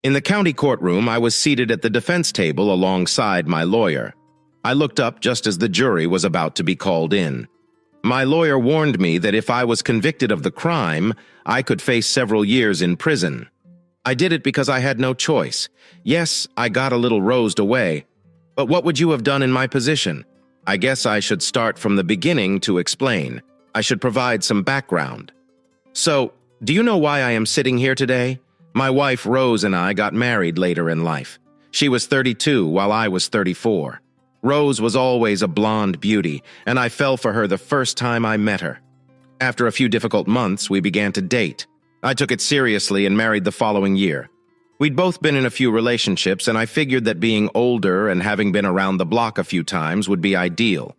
In the county courtroom, I was seated at the defense table alongside my lawyer. I looked up just as the jury was about to be called in. My lawyer warned me that if I was convicted of the crime, I could face several years in prison. I did it because I had no choice. Yes, I got a little rosed away. But what would you have done in my position? I guess I should start from the beginning to explain. I should provide some background. So, do you know why I am sitting here today? My wife Rose and I got married later in life. She was 32 while I was 34. Rose was always a blonde beauty, and I fell for her the first time I met her. After a few difficult months, we began to date. I took it seriously and married the following year. We'd both been in a few relationships, and I figured that being older and having been around the block a few times would be ideal.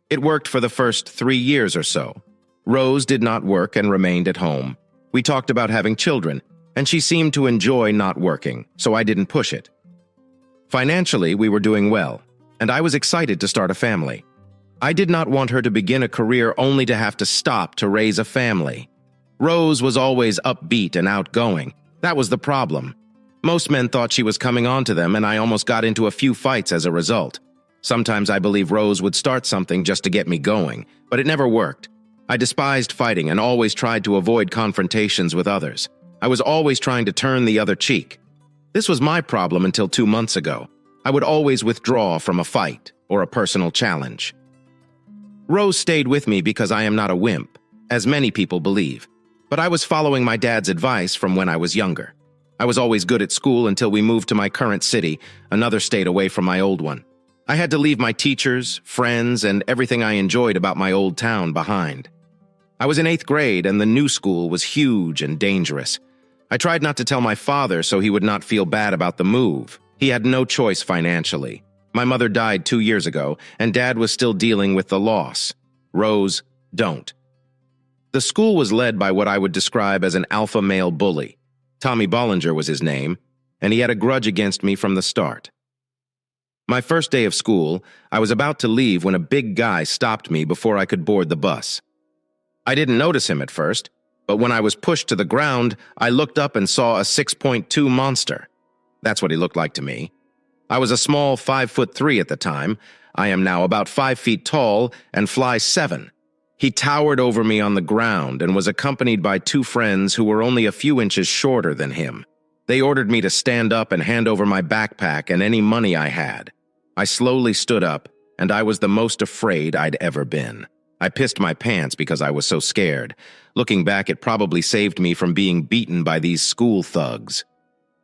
It worked for the first 3 years or so. Rose did not work and remained at home. We talked about having children, and she seemed to enjoy not working, so I didn't push it. Financially, we were doing well, and I was excited to start a family. I did not want her to begin a career only to have to stop to raise a family. Rose was always upbeat and outgoing. That was the problem. Most men thought she was coming on to them, and I almost got into a few fights as a result. Sometimes I believe Rose would start something just to get me going, but it never worked. I despised fighting and always tried to avoid confrontations with others. I was always trying to turn the other cheek. This was my problem until 2 months ago. I would always withdraw from a fight or a personal challenge. Rose stayed with me because I am not a wimp, as many people believe. But I was following my dad's advice from when I was younger. I was always good at school until we moved to my current city, another state away from my old one. I had to leave my teachers, friends, and everything I enjoyed about my old town behind. I was in 8th grade, and the new school was huge and dangerous. I tried not to tell my father so he would not feel bad about the move. He had no choice financially. My mother died 2 years ago, and Dad was still dealing with the loss. Rose, don't. The school was led by what I would describe as an alpha male bully. Tommy Bollinger was his name, and he had a grudge against me from the start. My first day of school, I was about to leave when a big guy stopped me before I could board the bus. I didn't notice him at first, but when I was pushed to the ground, I looked up and saw a 6'2" monster. That's what he looked like to me. I was a small 5'3" at the time. I am now about 5 feet tall and fly 7. He towered over me on the ground and was accompanied by 2 friends who were only a few inches shorter than him. They ordered me to stand up and hand over my backpack and any money I had. I slowly stood up, and I was the most afraid I'd ever been. I pissed my pants because I was so scared. Looking back, it probably saved me from being beaten by these school thugs.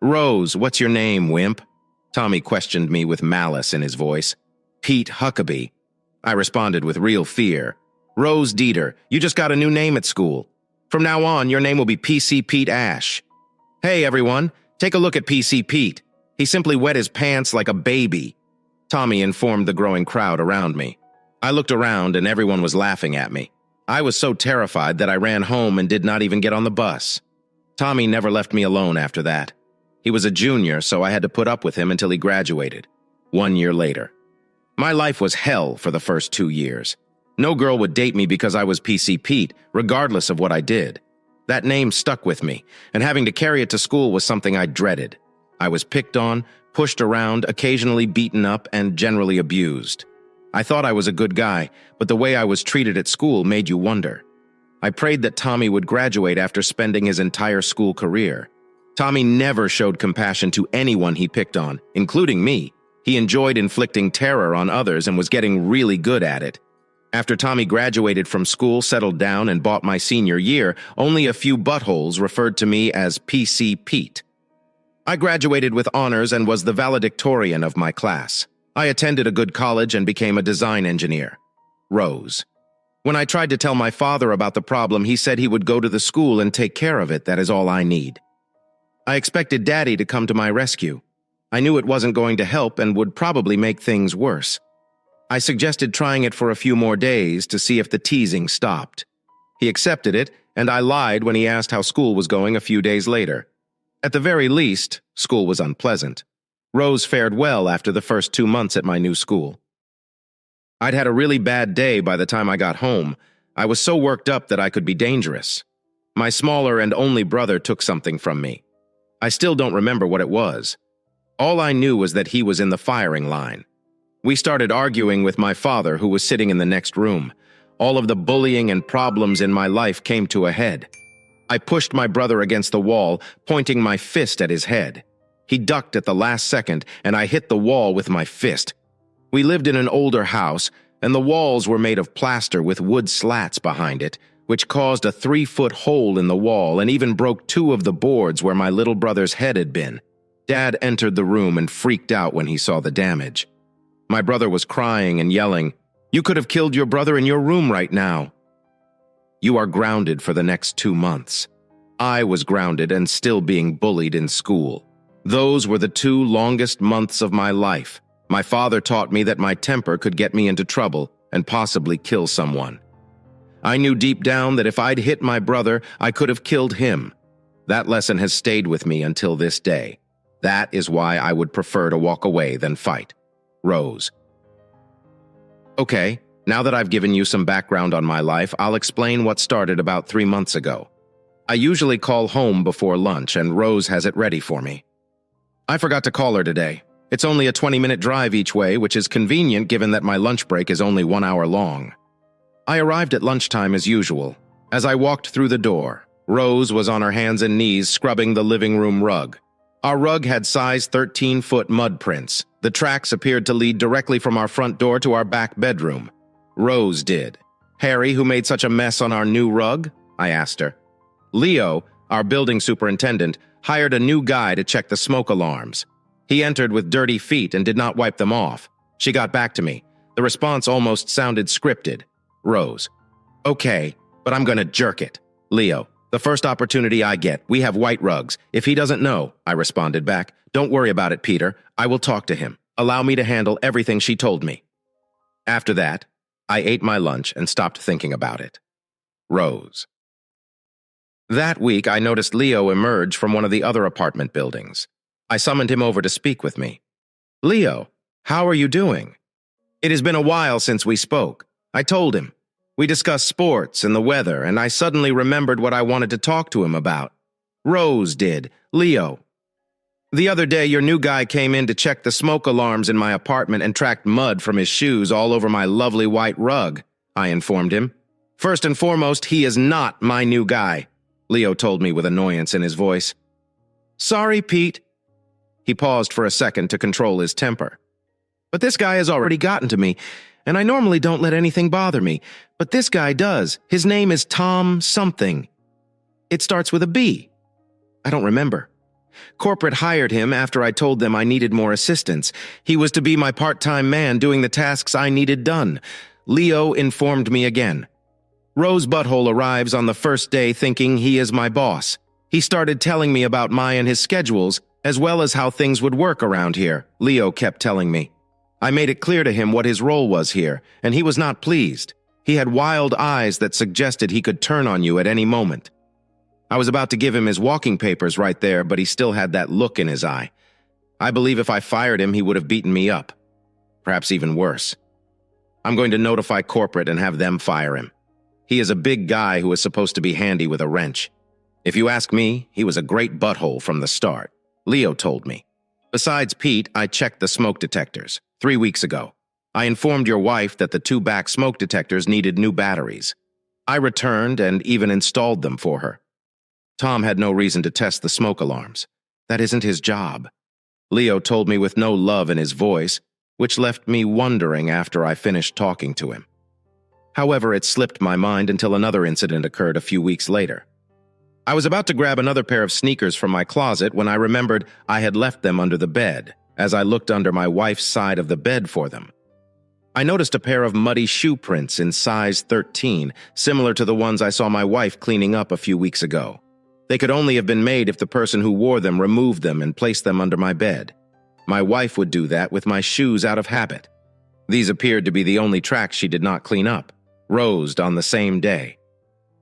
"Rose, what's your name, wimp?" Tommy questioned me with malice in his voice. "Pete Huckabee." I responded with real fear. "Rose Dieter, you just got a new name at school. From now on, your name will be PC Pete Ash." "Hey, everyone, take a look at PC Pete. He simply wet his pants like a baby," Tommy informed the growing crowd around me. I looked around and everyone was laughing at me. I was so terrified that I ran home and did not even get on the bus. Tommy never left me alone after that. He was a junior, so I had to put up with him until he graduated. 1 year later. My life was hell for the first 2 years. No girl would date me because I was PC Pete, regardless of what I did. That name stuck with me, and having to carry it to school was something I dreaded. I was picked on, pushed around, occasionally beaten up, and generally abused. I thought I was a good guy, but the way I was treated at school made you wonder. I prayed that Tommy would graduate after spending his entire school career. Tommy never showed compassion to anyone he picked on, including me. He enjoyed inflicting terror on others and was getting really good at it. After Tommy graduated from school, settled down, and bought my senior year, only a few buttholes referred to me as PC Pete. I graduated with honors and was the valedictorian of my class. I attended a good college and became a design engineer. Rose. When I tried to tell my father about the problem, he said he would go to the school and take care of it. That is all I need. I expected Daddy to come to my rescue. I knew it wasn't going to help and would probably make things worse. I suggested trying it for a few more days to see if the teasing stopped. He accepted it, and I lied when he asked how school was going a few days later. At the very least, school was unpleasant. Rose fared well after the first 2 months at my new school. I'd had a really bad day by the time I got home. I was so worked up that I could be dangerous. My smaller and only brother took something from me. I still don't remember what it was. All I knew was that he was in the firing line. We started arguing with my father, who was sitting in the next room. All of the bullying and problems in my life came to a head. I pushed my brother against the wall, pointing my fist at his head. He ducked at the last second, and I hit the wall with my fist. We lived in an older house, and the walls were made of plaster with wood slats behind it, which caused a 3-foot hole in the wall and even broke 2 of the boards where my little brother's head had been. Dad entered the room and freaked out when he saw the damage. My brother was crying and yelling, "You could have killed your brother in your room right now." You are grounded for the next 2 months. I was grounded and still being bullied in school. Those were the 2 longest months of my life. My father taught me that my temper could get me into trouble and possibly kill someone. I knew deep down that if I'd hit my brother, I could have killed him. That lesson has stayed with me until this day. That is why I would prefer to walk away than fight. Rose. Okay, now that I've given you some background on my life, I'll explain what started about 3 months ago. I usually call home before lunch, and Rose has it ready for me. I forgot to call her today. It's only a 20-minute drive each way, which is convenient given that my lunch break is only 1 hour long. I arrived at lunchtime as usual. As I walked through the door, Rose was on her hands and knees scrubbing the living room rug. Our rug had size 13-foot mud prints. The tracks appeared to lead directly from our front door to our back bedroom. Rose did. "Harry, who made such a mess on our new rug?" I asked her. Leo, our building superintendent, hired a new guy to check the smoke alarms. He entered with dirty feet and did not wipe them off. She got back to me. The response almost sounded scripted. Rose. "Okay, but I'm gonna jerk it." Leo. "The first opportunity I get, we have white rugs. If he doesn't know," I responded back. "Don't worry about it, Peter. I will talk to him. Allow me to handle everything she told me." After that, I ate my lunch and stopped thinking about it. Rose. That week, I noticed Leo emerge from one of the other apartment buildings. I summoned him over to speak with me. "Leo, how are you doing?" "It has been a while since we spoke." I told him. We discussed sports and the weather, and I suddenly remembered what I wanted to talk to him about. Rose did. "Leo, the other day your new guy came in to check the smoke alarms in my apartment and tracked mud from his shoes all over my lovely white rug," I informed him. "First and foremost, he is not my new guy," Leo told me with annoyance in his voice. "Sorry, Pete." He paused for a second to control his temper. "But this guy has already gotten to me, and I normally don't let anything bother me, but this guy does. His name is Tom something. It starts with a B. I don't remember. Corporate hired him after I told them I needed more assistance. He was to be my part-time man doing the tasks I needed done. Leo informed me again. Rose Butthole arrives on the first day thinking he is my boss. He started telling me about my and his schedules, as well as how things would work around here, Leo kept telling me. I made it clear to him what his role was here, and he was not pleased. He had wild eyes that suggested he could turn on you at any moment. I was about to give him his walking papers right there, but he still had that look in his eye. I believe if I fired him, he would have beaten me up. Perhaps even worse. I'm going to notify corporate and have them fire him. He is a big guy who is supposed to be handy with a wrench. If you ask me, he was a great butthole from the start, Leo told me. Besides Pete, I checked the smoke detectors 3 weeks ago. I informed your wife that the 2 back smoke detectors needed new batteries. I returned and even installed them for her. Tom had no reason to test the smoke alarms. That isn't his job. Leo told me with no love in his voice, which left me wondering after I finished talking to him. However, it slipped my mind until another incident occurred a few weeks later. I was about to grab another pair of sneakers from my closet when I remembered I had left them under the bed, as I looked under my wife's side of the bed for them. I noticed a pair of muddy shoe prints in size 13, similar to the ones I saw my wife cleaning up a few weeks ago. They could only have been made if the person who wore them removed them and placed them under my bed. My wife would do that with my shoes out of habit. These appeared to be the only tracks she did not clean up, rosed on the same day.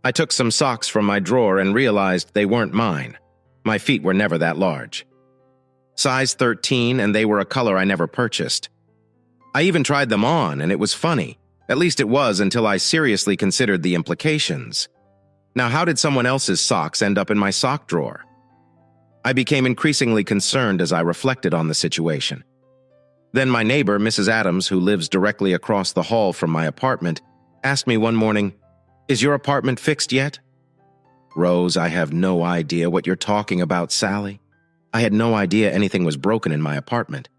I took some socks from my drawer and realized they weren't mine. My feet were never that large. Size 13, and they were a color I never purchased. I even tried them on, and it was funny. At least it was until I seriously considered the implications. Now, how did someone else's socks end up in my sock drawer? I became increasingly concerned as I reflected on the situation. Then my neighbor, Mrs. Adams, who lives directly across the hall from my apartment, asked me one morning, "Is your apartment fixed yet?" "Rose, I have no idea what you're talking about, Sally. I had no idea anything was broken in my apartment."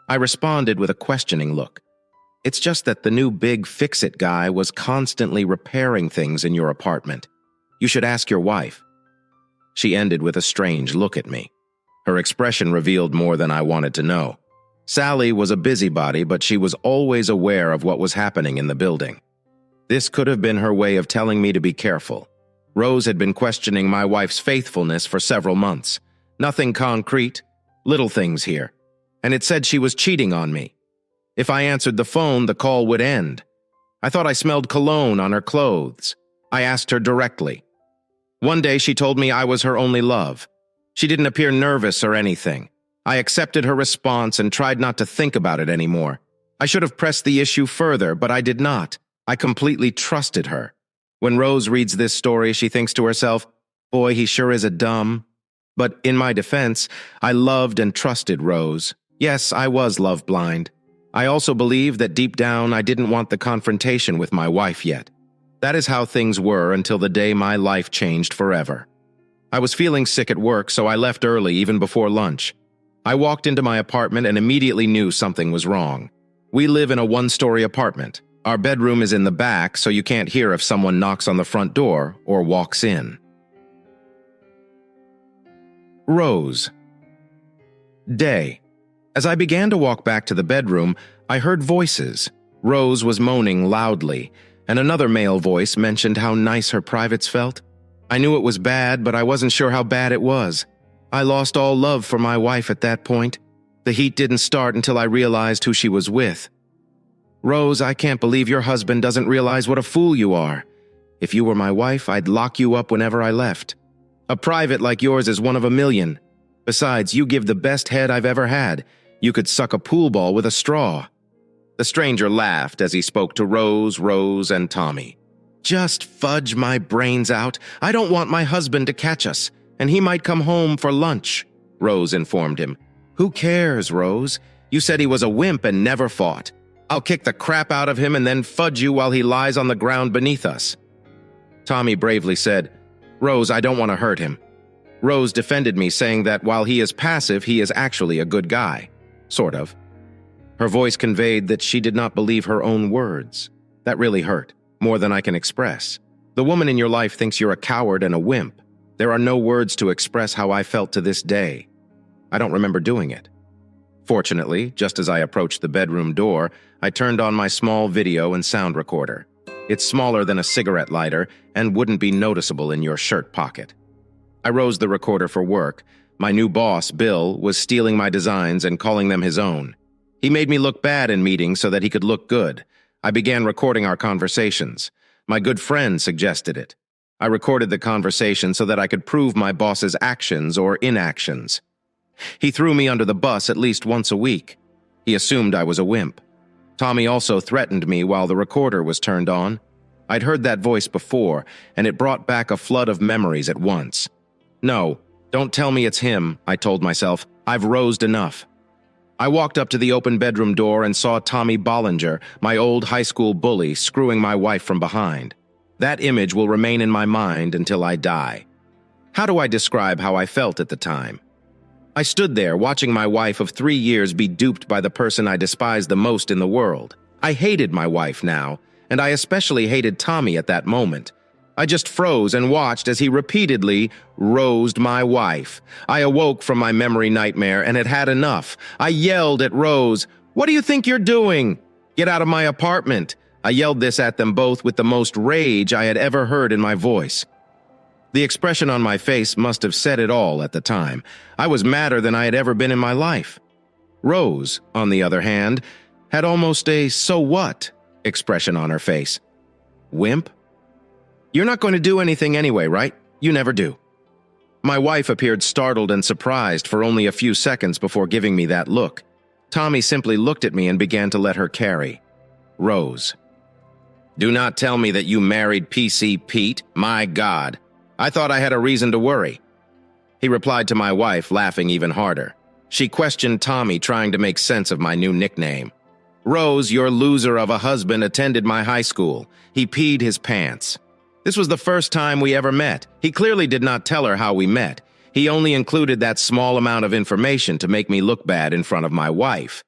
I responded with a questioning look. "It's just that the new big fix-it guy was constantly repairing things in your apartment. You should ask your wife." She ended with a strange look at me. Her expression revealed more than I wanted to know. Sally was a busybody, but she was always aware of what was happening in the building. This could have been her way of telling me to be careful. Rose had been questioning my wife's faithfulness for several months. Nothing concrete, little things here. And it said she was cheating on me. If I answered the phone, the call would end. I thought I smelled cologne on her clothes. I asked her directly. One day she told me I was her only love. She didn't appear nervous or anything. I accepted her response and tried not to think about it anymore. I should have pressed the issue further, but I did not. I completely trusted her. When Rose reads this story, she thinks to herself, "Boy, he sure is a dumb." But in my defense, I loved and trusted Rose. Yes, I was love blind. I also believe that deep down I didn't want the confrontation with my wife yet. That is how things were until the day my life changed forever. I was feeling sick at work, so I left early even before lunch. I walked into my apartment and immediately knew something was wrong. We live in a one-story apartment. Our bedroom is in the back, so you can't hear if someone knocks on the front door or walks in. Rose. Day. As I began to walk back to the bedroom, I heard voices. Rose was moaning loudly, and another male voice mentioned how nice her privates felt. I knew it was bad, but I wasn't sure how bad it was. I lost all love for my wife at that point. The heat didn't start until I realized who she was with. "Rose, I can't believe your husband doesn't realize what a fool you are. If you were my wife, I'd lock you up whenever I left. A private like yours is one of a million. Besides, you give the best head I've ever had. You could suck a pool ball with a straw." The stranger laughed as he spoke to Rose, and Tommy. "Just fudge my brains out. I don't want my husband to catch us, and he might come home for lunch," Rose informed him. "Who cares, Rose? You said he was a wimp and never fought. I'll kick the crap out of him and then fudge you while he lies on the ground beneath us." Tommy bravely said, "Rose, I don't want to hurt him." Rose defended me, saying that while he is passive, he is actually a good guy. Sort of. Her voice conveyed that she did not believe her own words. That really hurt, more than I can express. The woman in your life thinks you're a coward and a wimp. There are no words to express how I felt to this day. I don't remember doing it. Fortunately, just as I approached the bedroom door, I turned on my small video and sound recorder. It's smaller than a cigarette lighter and wouldn't be noticeable in your shirt pocket. I rose the recorder for work. My new boss, Bill, was stealing my designs and calling them his own. He made me look bad in meetings so that he could look good. I began recording our conversations. My good friend suggested it. I recorded the conversation so that I could prove my boss's actions or inactions. He threw me under the bus at least once a week. He assumed I was a wimp. Tommy also threatened me while the recorder was turned on. I'd heard that voice before, and it brought back a flood of memories at once. "No, don't tell me it's him," I told myself. "I've rosed enough." I walked up to the open bedroom door and saw Tommy Bollinger, my old high school bully, screwing my wife from behind. That image will remain in my mind until I die. How do I describe how I felt at the time? I stood there watching my wife of 3 years be duped by the person I despised the most in the world. I hated my wife now, and I especially hated Tommy at that moment. I just froze and watched as he repeatedly rosed my wife. I awoke from my memory nightmare and had had enough. I yelled at Rose, "What do you think you're doing? Get out of my apartment." I yelled this at them both with the most rage I had ever heard in my voice. The expression on my face must have said it all at the time. I was madder than I had ever been in my life. Rose, on the other hand, had almost a "so what" expression on her face. Wimp? "You're not going to do anything anyway, right? You never do." My wife appeared startled and surprised for only a few seconds before giving me that look. Tommy simply looked at me and began to let her carry. Rose. "Do not tell me that you married PC Pete. My God. I thought I had a reason to worry." He replied to my wife, laughing even harder. She questioned Tommy, trying to make sense of my new nickname. Rose, your loser of a husband, attended my high school. He peed his pants. This was the first time we ever met. He clearly did not tell her how we met. He only included that small amount of information to make me look bad in front of my wife.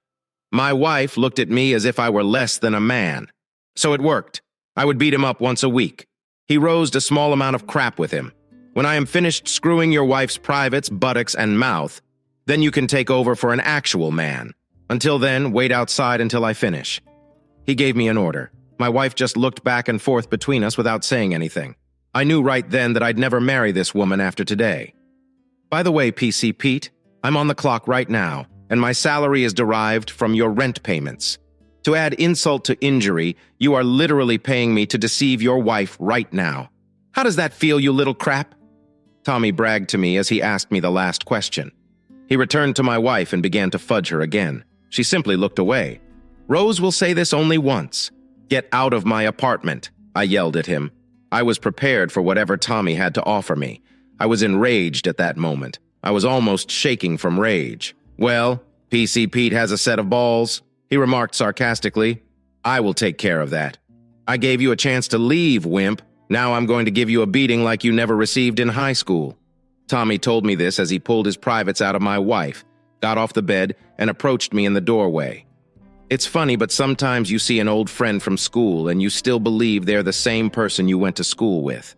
My wife looked at me as if I were less than a man. So it worked. I would beat him up once a week. He rosed a small amount of crap with him. When I am finished screwing your wife's privates, buttocks, and mouth, then you can take over for an actual man. Until then, wait outside until I finish. He gave me an order. My wife just looked back and forth between us without saying anything. I knew right then that I'd never marry this woman after today. By the way, PC Pete, I'm on the clock right now, and my salary is derived from your rent payments. To add insult to injury, you are literally paying me to deceive your wife right now. How does that feel, you little crap? Tommy bragged to me as he asked me the last question. He returned to my wife and began to fudge her again. She simply looked away. Rose will say this only once. Get out of my apartment, I yelled at him. I was prepared for whatever Tommy had to offer me. I was enraged at that moment. I was almost shaking from rage. Well, PC Pete has a set of balls, he remarked sarcastically. I will take care of that. I gave you a chance to leave, wimp. Now I'm going to give you a beating like you never received in high school. Tommy told me this as he pulled his privates out of my wife, got off the bed, and approached me in the doorway. It's funny, but sometimes you see an old friend from school and you still believe they're the same person you went to school with.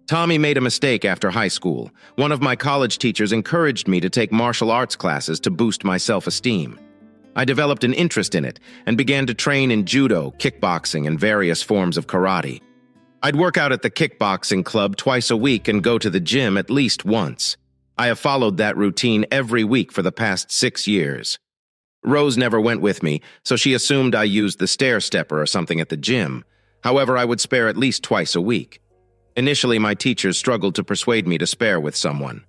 Tommy made a mistake after high school. One of my college teachers encouraged me to take martial arts classes to boost my self-esteem. I developed an interest in it and began to train in judo, kickboxing, and various forms of karate. I'd work out at the kickboxing club twice a week and go to the gym at least once. I have followed that routine every week for the past 6 years. Rose never went with me, so she assumed I used the stair stepper or something at the gym. However, I would spare at least twice a week. Initially, my teachers struggled to persuade me to spare with someone.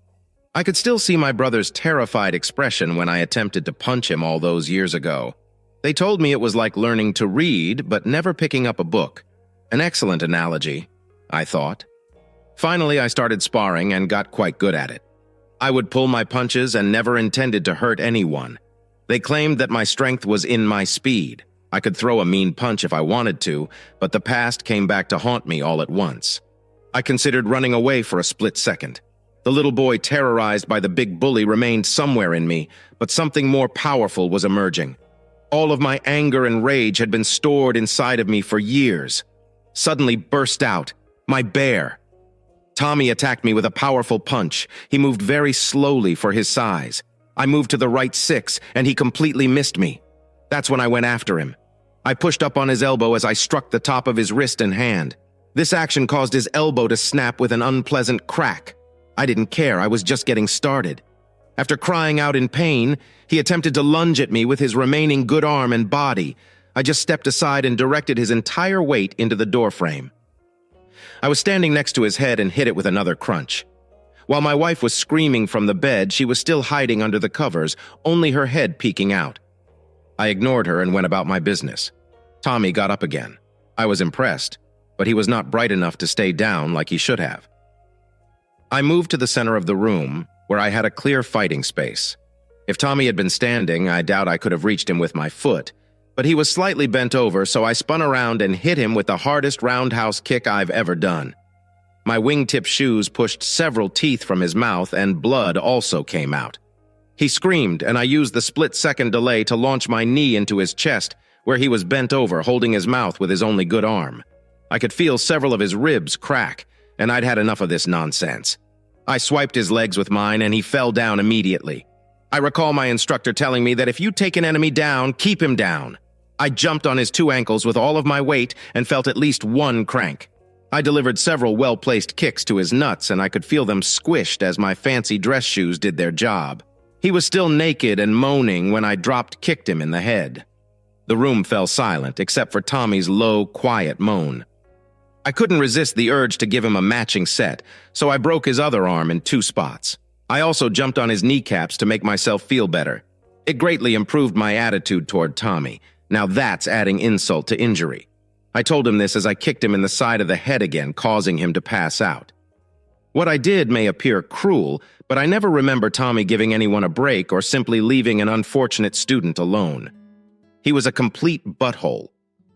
I could still see my brother's terrified expression when I attempted to punch him all those years ago. They told me it was like learning to read, but never picking up a book. An excellent analogy, I thought. Finally, I started sparring and got quite good at it. I would pull my punches and never intended to hurt anyone. They claimed that my strength was in my speed. I could throw a mean punch if I wanted to, but the past came back to haunt me all at once. I considered running away for a split second. The little boy terrorized by the big bully remained somewhere in me, but something more powerful was emerging. All of my anger and rage had been stored inside of me for years. Suddenly burst out, my bear. Tommy attacked me with a powerful punch. He moved very slowly for his size. I moved to the right 6, and he completely missed me. That's when I went after him. I pushed up on his elbow as I struck the top of his wrist and hand. This action caused his elbow to snap with an unpleasant crack. I didn't care, I was just getting started. After crying out in pain, he attempted to lunge at me with his remaining good arm and body. I just stepped aside and directed his entire weight into the doorframe. I was standing next to his head and hit it with another crunch. While my wife was screaming from the bed, she was still hiding under the covers, only her head peeking out. I ignored her and went about my business. Tommy got up again. I was impressed, but he was not bright enough to stay down like he should have. I moved to the center of the room, where I had a clear fighting space. If Tommy had been standing, I doubt I could have reached him with my foot, but he was slightly bent over, so I spun around and hit him with the hardest roundhouse kick I've ever done. My wingtip shoes pushed several teeth from his mouth, and blood also came out. He screamed, and I used the split-second delay to launch my knee into his chest, where he was bent over, holding his mouth with his only good arm. I could feel several of his ribs crack, and I'd had enough of this nonsense. I swiped his legs with mine, and he fell down immediately. I recall my instructor telling me that if you take an enemy down, keep him down. I jumped on his 2 ankles with all of my weight and felt at least 1 crank. I delivered several well-placed kicks to his nuts, and I could feel them squished as my fancy dress shoes did their job. He was still naked and moaning when I kicked him in the head. The room fell silent, except for Tommy's low, quiet moan. I couldn't resist the urge to give him a matching set, so I broke his other arm in 2 spots. I also jumped on his kneecaps to make myself feel better. It greatly improved my attitude toward Tommy. Now that's adding insult to injury. I told him this as I kicked him in the side of the head again, causing him to pass out. What I did may appear cruel, but I never remember Tommy giving anyone a break or simply leaving an unfortunate student alone. He was a complete butthole,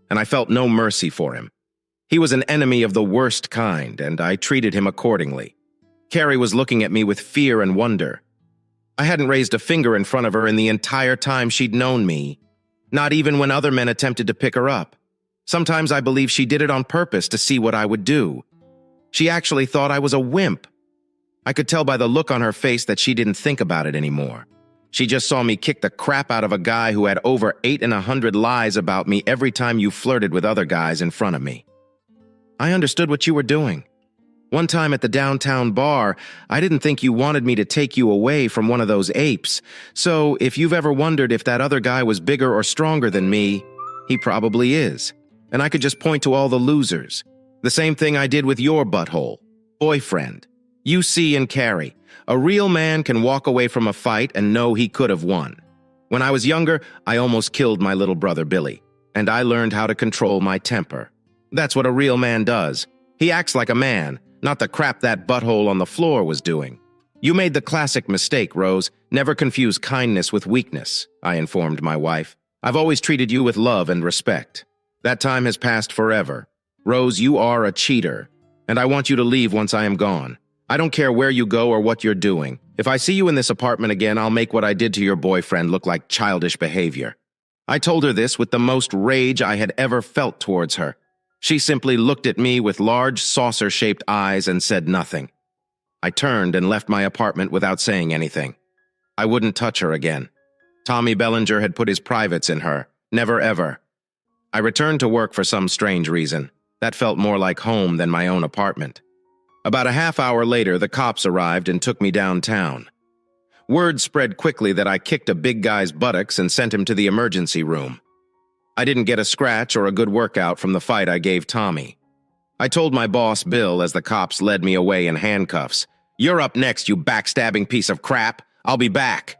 and I felt no mercy for him. He was an enemy of the worst kind, and I treated him accordingly. Carrie was looking at me with fear and wonder. I hadn't raised a finger in front of her in the entire time she'd known me, not even when other men attempted to pick her up. Sometimes I believe she did it on purpose to see what I would do. She actually thought I was a wimp. I could tell by the look on her face that she didn't think about it anymore. She just saw me kick the crap out of a guy who had over 800 lies about me every time you flirted with other guys in front of me. I understood what you were doing. One time at the downtown bar, I didn't think you wanted me to take you away from one of those apes. So if you've ever wondered if that other guy was bigger or stronger than me, he probably is. And I could just point to all the losers. The same thing I did with your butthole. Boyfriend. You see and Carrie. A real man can walk away from a fight and know he could have won. When I was younger, I almost killed my little brother Billy, and I learned how to control my temper. That's what a real man does. He acts like a man, not the crap that butthole on the floor was doing. You made the classic mistake, Rose. Never confuse kindness with weakness, I informed my wife. I've always treated you with love and respect. That time has passed forever. Rose, you are a cheater, and I want you to leave once I am gone. I don't care where you go or what you're doing. If I see you in this apartment again, I'll make what I did to your boyfriend look like childish behavior. I told her this with the most rage I had ever felt towards her. She simply looked at me with large saucer-shaped eyes and said nothing. I turned and left my apartment without saying anything. I wouldn't touch her again. Tommy Bellinger had put his privates in her. Never ever. I returned to work for some strange reason. That felt more like home than my own apartment. About a half hour later, the cops arrived and took me downtown. Word spread quickly that I kicked a big guy's buttocks and sent him to the emergency room. I didn't get a scratch or a good workout from the fight I gave Tommy. I told my boss, Bill, as the cops led me away in handcuffs, "You're up next, you backstabbing piece of crap. I'll be back."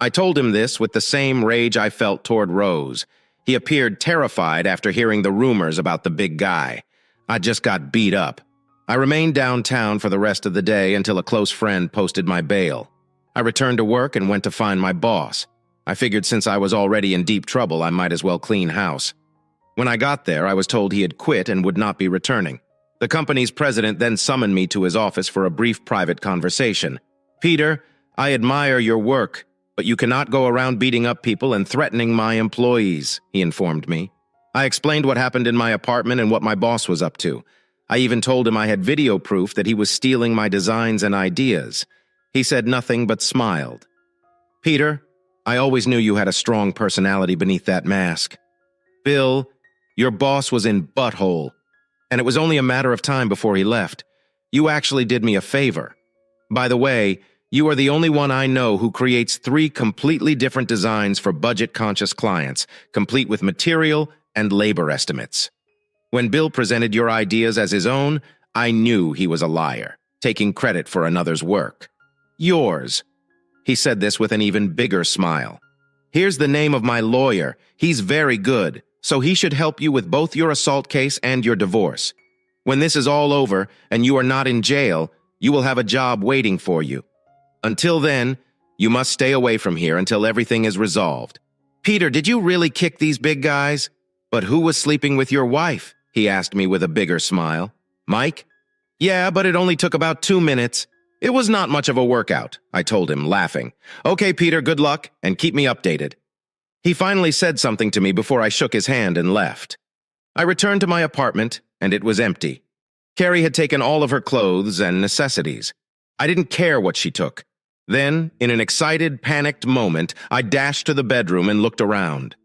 I told him this with the same rage I felt toward Rose. He appeared terrified after hearing the rumors about the big guy. I just got beat up. I remained downtown for the rest of the day until a close friend posted my bail. I returned to work and went to find my boss. I figured since I was already in deep trouble, I might as well clean house. When I got there, I was told he had quit and would not be returning. The company's president then summoned me to his office for a brief private conversation. "Peter, I admire your work, but you cannot go around beating up people and threatening my employees," he informed me. I explained what happened in my apartment and what my boss was up to. I even told him I had video proof that he was stealing my designs and ideas. He said nothing but smiled. "Peter, I always knew you had a strong personality beneath that mask. Bill, your boss was in butthole, and it was only a matter of time before he left. You actually did me a favor. By the way, you are the only one I know who creates 3 completely different designs for budget-conscious clients, complete with material and labor estimates. When Bill presented your ideas as his own, I knew he was a liar, taking credit for another's work. Yours." He said this with an even bigger smile. "Here's the name of my lawyer. He's very good, so he should help you with both your assault case and your divorce. When this is all over and you are not in jail, you will have a job waiting for you. Until then, you must stay away from here until everything is resolved." "Peter, did you really kick these big guys? But who was sleeping with your wife?" he asked me with a bigger smile. "Mike?" "Yeah, but it only took about 2 minutes. It was not much of a workout," I told him, laughing. "Okay, Peter, good luck, and keep me updated." He finally said something to me before I shook his hand and left. I returned to my apartment, and it was empty. Carrie had taken all of her clothes and necessities. I didn't care what she took. Then, in an excited, panicked moment, I dashed to the bedroom and looked around.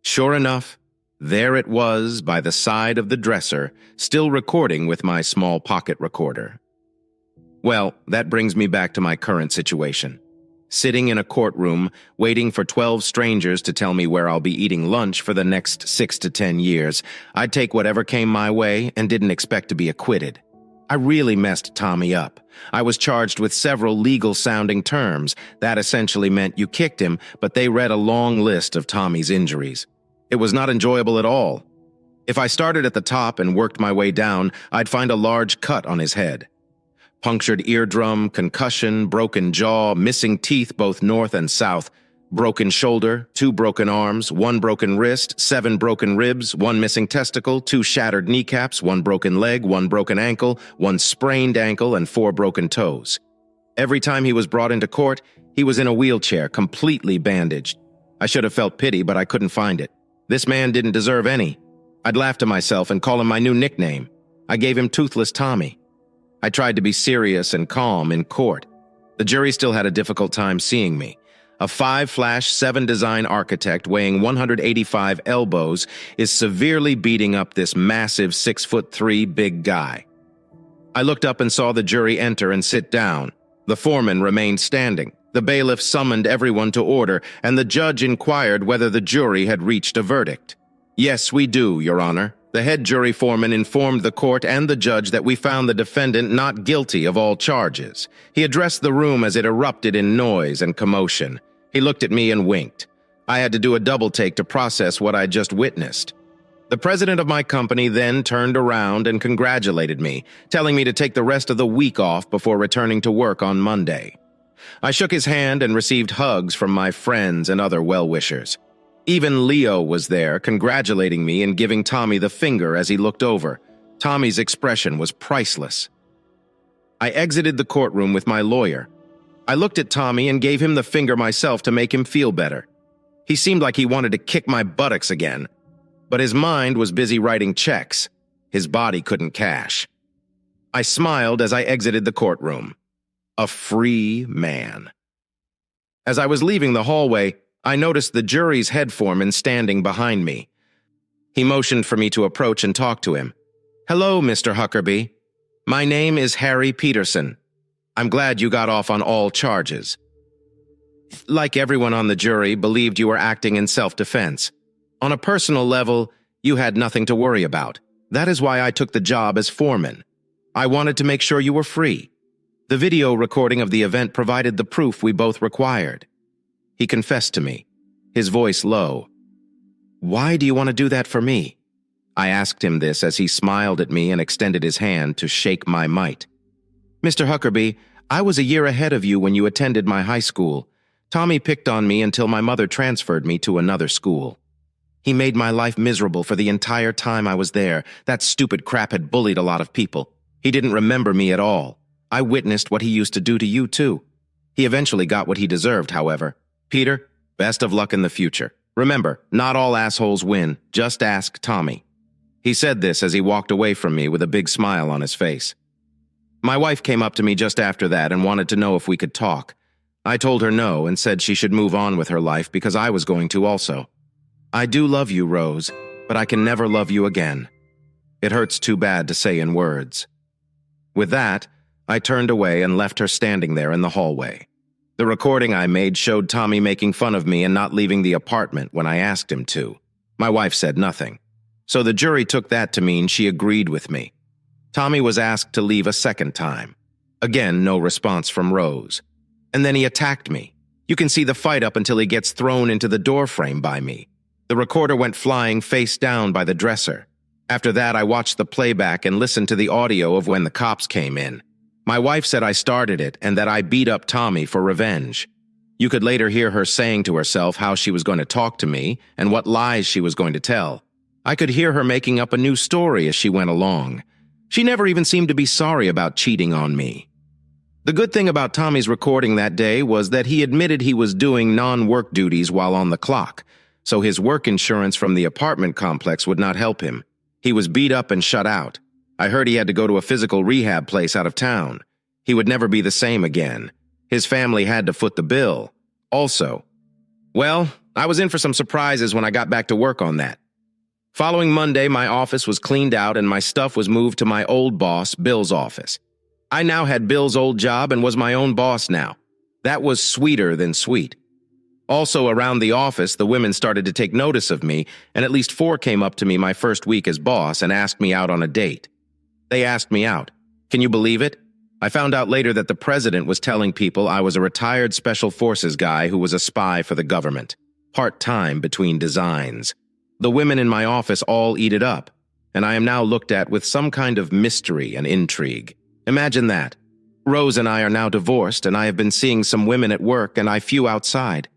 Sure enough, there it was by the side of the dresser, still recording with my small pocket recorder. Well, that brings me back to my current situation. Sitting in a courtroom, waiting for 12 strangers to tell me where I'll be eating lunch for the next 6 to 10 years, I'd take whatever came my way and didn't expect to be acquitted. I really messed Tommy up. I was charged with several legal-sounding terms. That essentially meant you kicked him, but they read a long list of Tommy's injuries. It was not enjoyable at all. If I started at the top and worked my way down, I'd find a large cut on his head. Punctured eardrum, concussion, broken jaw, missing teeth both north and south, broken shoulder, 2 broken arms, 1 broken wrist, 7 broken ribs, 1 missing testicle, 2 shattered kneecaps, 1 broken leg, 1 broken ankle, 1 sprained ankle, and 4 broken toes. Every time he was brought into court, he was in a wheelchair, completely bandaged. I should have felt pity, but I couldn't find it. This man didn't deserve any. I'd laugh to myself and call him my new nickname. I gave him Toothless Tommy. I tried to be serious and calm in court. The jury still had a difficult time seeing me. A 5/7 design architect weighing 185 elbows is severely beating up this massive 6'3" big guy. I looked up and saw the jury enter and sit down. The foreman remained standing. The bailiff summoned everyone to order, and the judge inquired whether the jury had reached a verdict. "Yes, we do, Your Honor." The head jury foreman informed the court and the judge that we found the defendant not guilty of all charges. He addressed the room as it erupted in noise and commotion. He looked at me and winked. I had to do a double take to process what I'd just witnessed. The president of my company then turned around and congratulated me, telling me to take the rest of the week off before returning to work on Monday. I shook his hand and received hugs from my friends and other well-wishers. Even Leo was there, congratulating me and giving Tommy the finger as he looked over. Tommy's expression was priceless. I exited the courtroom with my lawyer. I looked at Tommy and gave him the finger myself to make him feel better. He seemed like he wanted to kick my buttocks again, but his mind was busy writing checks. His body couldn't cash. I smiled as I exited the courtroom. A free man. As I was leaving the hallway, I noticed the jury's head foreman standing behind me. He motioned for me to approach and talk to him. "Hello, Mr. Huckerby. My name is Harry Peterson. I'm glad you got off on all charges. Like everyone on the jury, believed you were acting in self-defense. On a personal level, you had nothing to worry about. That is why I took the job as foreman. I wanted to make sure you were free. The video recording of the event provided the proof we both required." He confessed to me, his voice low. "Why do you want to do that for me?" I asked him this as he smiled at me and extended his hand to shake my mite. "Mr. Huckerby, I was a year ahead of you when you attended my high school. Tommy picked on me until my mother transferred me to another school. He made my life miserable for the entire time I was there. That stupid crap had bullied a lot of people. He didn't remember me at all. I witnessed what he used to do to you, too. He eventually got what he deserved, however. Peter, best of luck in the future. Remember, not all assholes win. Just ask Tommy." He said this as he walked away from me with a big smile on his face. My wife came up to me just after that and wanted to know if we could talk. I told her no and said she should move on with her life because I was going to also. "I do love you, Rose, but I can never love you again." It hurts too bad to say in words. With that, I turned away and left her standing there in the hallway. The recording I made showed Tommy making fun of me and not leaving the apartment when I asked him to. My wife said nothing. So the jury took that to mean she agreed with me. Tommy was asked to leave a second time. Again, no response from Rose. And then he attacked me. You can see the fight up until he gets thrown into the doorframe by me. The recorder went flying face down by the dresser. After that, I watched the playback and listened to the audio of when the cops came in. My wife said I started it and that I beat up Tommy for revenge. You could later hear her saying to herself how she was going to talk to me and what lies she was going to tell. I could hear her making up a new story as she went along. She never even seemed to be sorry about cheating on me. The good thing about Tommy's recording that day was that he admitted he was doing non-work duties while on the clock, so his work insurance from the apartment complex would not help him. He was beat up and shut out. I heard he had to go to a physical rehab place out of town. He would never be the same again. His family had to foot the bill. Also, well, I was in for some surprises when I got back to work on that. Following Monday, my office was cleaned out and my stuff was moved to my old boss, Bill's office. I now had Bill's old job and was my own boss now. That was sweeter than sweet. Also, around the office, the women started to take notice of me, and at least 4 came up to me my first week as boss and asked me out on a date. They asked me out. Can you believe it? I found out later that the president was telling people I was a retired special forces guy who was a spy for the government, part-time between designs. The women in my office all eat it up, and I am now looked at with some kind of mystery and intrigue. Imagine that. Rose and I are now divorced, and I have been seeing some women at work and I few outside.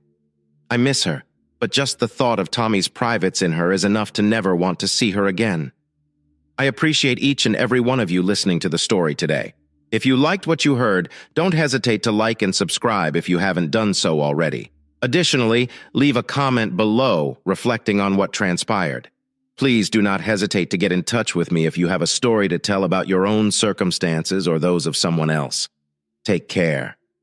I miss her, but just the thought of Tommy's privates in her is enough to never want to see her again. I appreciate each and every one of you listening to the story today. If you liked what you heard, don't hesitate to like and subscribe if you haven't done so already. Additionally, leave a comment below reflecting on what transpired. Please do not hesitate to get in touch with me if you have a story to tell about your own circumstances or those of someone else. Take care.